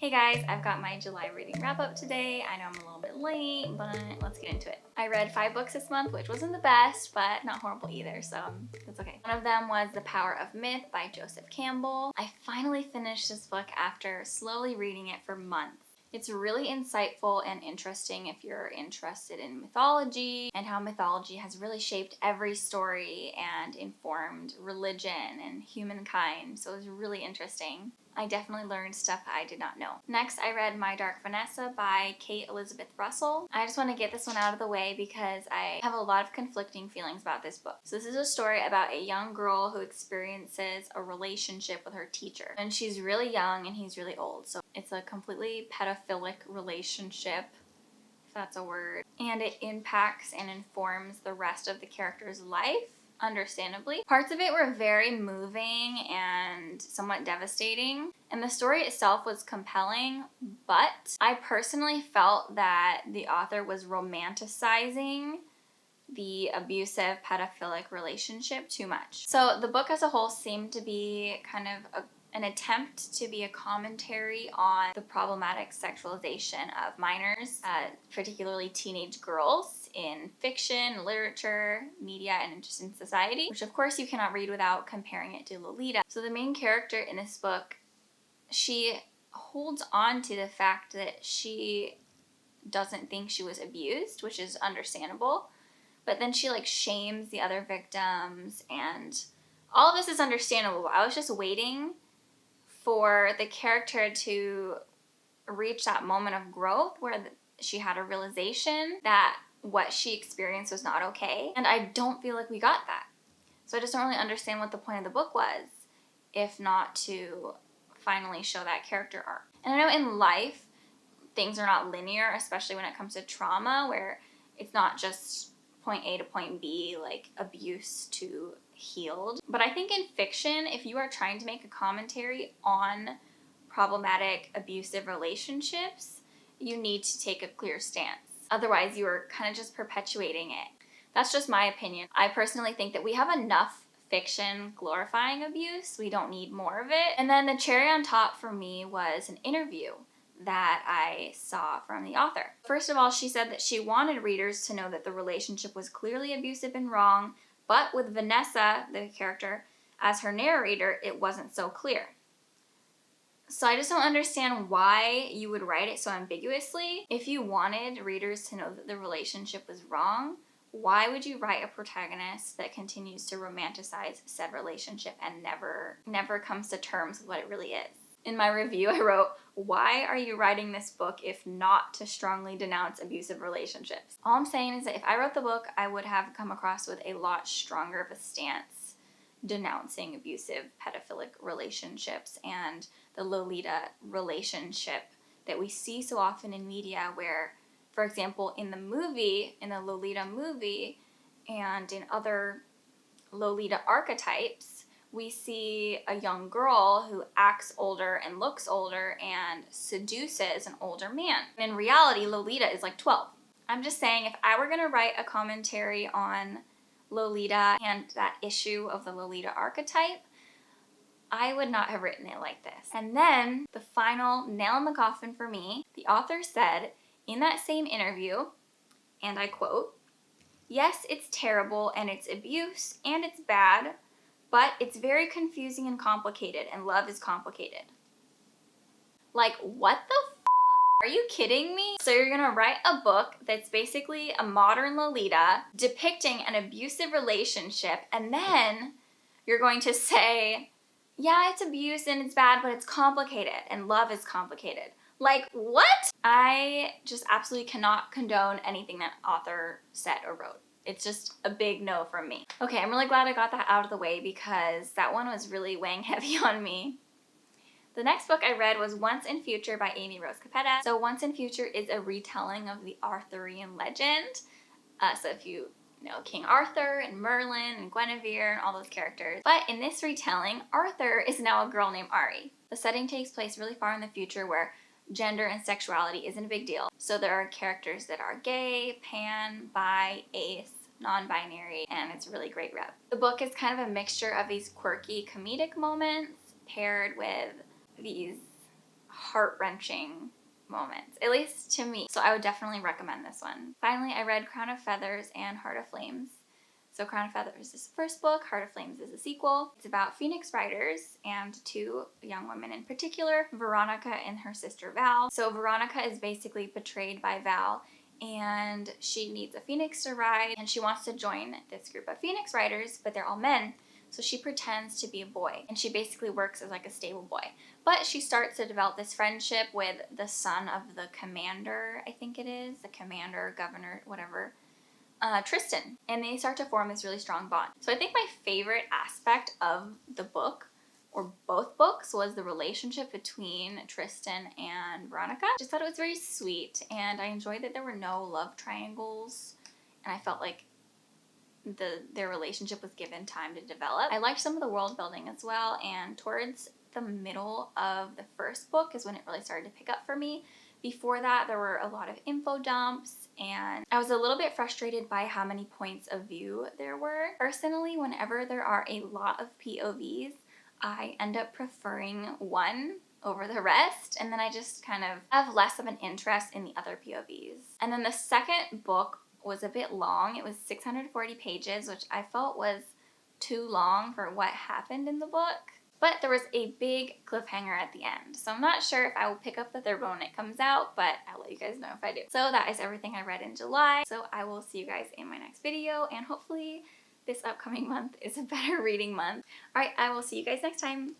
Hey guys, I've got my July reading wrap up today. I know I'm a little bit late, but let's get into it. I read 5 books this month, which wasn't the best, but not horrible either, so that's okay. One of them was The Power of Myth by Joseph Campbell. I finally finished this book after slowly reading it for months. It's really insightful and interesting if you're interested in mythology and how mythology has really shaped every story and informed religion and humankind, so it was really interesting. I definitely learned stuff I did not know. Next, I read My Dark Vanessa by Kate Elizabeth Russell. I just want to get this one out of the way because I have a lot of conflicting feelings about this book. So this is a story about a young girl who experiences a relationship with her teacher. And she's really young and he's really old. So it's a completely pedophilic relationship, if that's a word. And it impacts and informs the rest of the character's life. Understandably. Parts of it were very moving and somewhat devastating, and the story itself was compelling, but I personally felt that the author was romanticizing the abusive pedophilic relationship too much. So the book as a whole seemed to be kind of an attempt to be a commentary on the problematic sexualization of minors, particularly teenage girls, in fiction, literature, media, and just in society, which of course you cannot read without comparing it to Lolita. So the main character in this book, she holds on to the fact that she doesn't think she was abused, which is understandable, but then she shames the other victims, and all of this is understandable. I was just waiting for the character to reach that moment of growth where she had a realization that what she experienced was not okay. And I don't feel like we got that. So I just don't really understand what the point of the book was, if not to finally show that character arc. And I know in life, things are not linear, especially when it comes to trauma, where it's not just point A to point B, like abuse to healed. But I think in fiction, if you are trying to make a commentary on problematic abusive relationships, you need to take a clear stance. Otherwise, you are kind of just perpetuating it. That's just my opinion. I personally think that we have enough fiction glorifying abuse. We don't need more of it. And then the cherry on top for me was an interview that I saw from the author. First of all, she said that she wanted readers to know that the relationship was clearly abusive and wrong, but with Vanessa, the character, as her narrator, it wasn't so clear. So I just don't understand why you would write it so ambiguously. If you wanted readers to know that the relationship was wrong, why would you write a protagonist that continues to romanticize said relationship and never comes to terms with what it really is? In my review, I wrote, why are you writing this book if not to strongly denounce abusive relationships? All I'm saying is that if I wrote the book, I would have come across with a lot stronger of a stance denouncing abusive pedophilic relationships and the Lolita relationship that we see so often in media where, for example, in the Lolita movie and in other Lolita archetypes, we see a young girl who acts older and looks older and seduces an older man. And in reality, Lolita is 12. I'm just saying, if I were going to write a commentary on Lolita and that issue of the Lolita archetype, I would not have written it like this. And then the final nail in the coffin for me, the author said in that same interview, and I quote, "Yes, it's terrible and it's abuse and it's bad, but it's very confusing and complicated, and love is complicated." What the f***? Are you kidding me? So you're gonna write a book that's basically a modern Lolita depicting an abusive relationship, and then you're going to say, yeah, it's abuse and it's bad, but it's complicated, and love is complicated. What? I just absolutely cannot condone anything that author said or wrote. It's just a big no from me. Okay, I'm really glad I got that out of the way because that one was really weighing heavy on me. The next book I read was Once and Future by Amy Rose Capetta. So Once and Future is a retelling of the Arthurian legend. So if you know King Arthur and Merlin and Guinevere and all those characters. But in this retelling, Arthur is now a girl named Ari. The setting takes place really far in the future where gender and sexuality isn't a big deal. So there are characters that are gay, pan, bi, ace, non-binary, and it's a really great read. The book is kind of a mixture of these quirky comedic moments paired with these heart-wrenching moments, at least to me. So I would definitely recommend this one. Finally, I read Crown of Feathers and Heart of Flames. So Crown of Feathers is the first book, Heart of Flames is a sequel. It's about Phoenix Riders and two young women in particular, Veronica and her sister Val. So Veronica is basically betrayed by Val and she needs a phoenix to ride and she wants to join this group of Phoenix Riders, but they're all men. So she pretends to be a boy and she basically works as like a stable boy. But she starts to develop this friendship with the son of the commander, I think it is, the commander, governor, whatever, Tristan. And they start to form this really strong bond. So I think my favorite aspect of the book, or both books, was the relationship between Tristan and Veronica. Just thought it was very sweet and I enjoyed that there were no love triangles and I felt like their relationship was given time to develop. I liked some of the world building as well, and towards the middle of the first book is when it really started to pick up for me. Before that, there were a lot of info dumps, and I was a little bit frustrated by how many points of view there were. Personally, whenever there are a lot of POVs, I end up preferring one over the rest, and then I just kind of have less of an interest in the other POVs. And then the second book was a bit long. It was 640 pages, which I felt was too long for what happened in the book. But there was a big cliffhanger at the end. So I'm not sure if I will pick up the third one when it comes out, but I'll let you guys know if I do. So that is everything I read in July. So I will see you guys in my next video, and hopefully this upcoming month is a better reading month. All right, I will see you guys next time.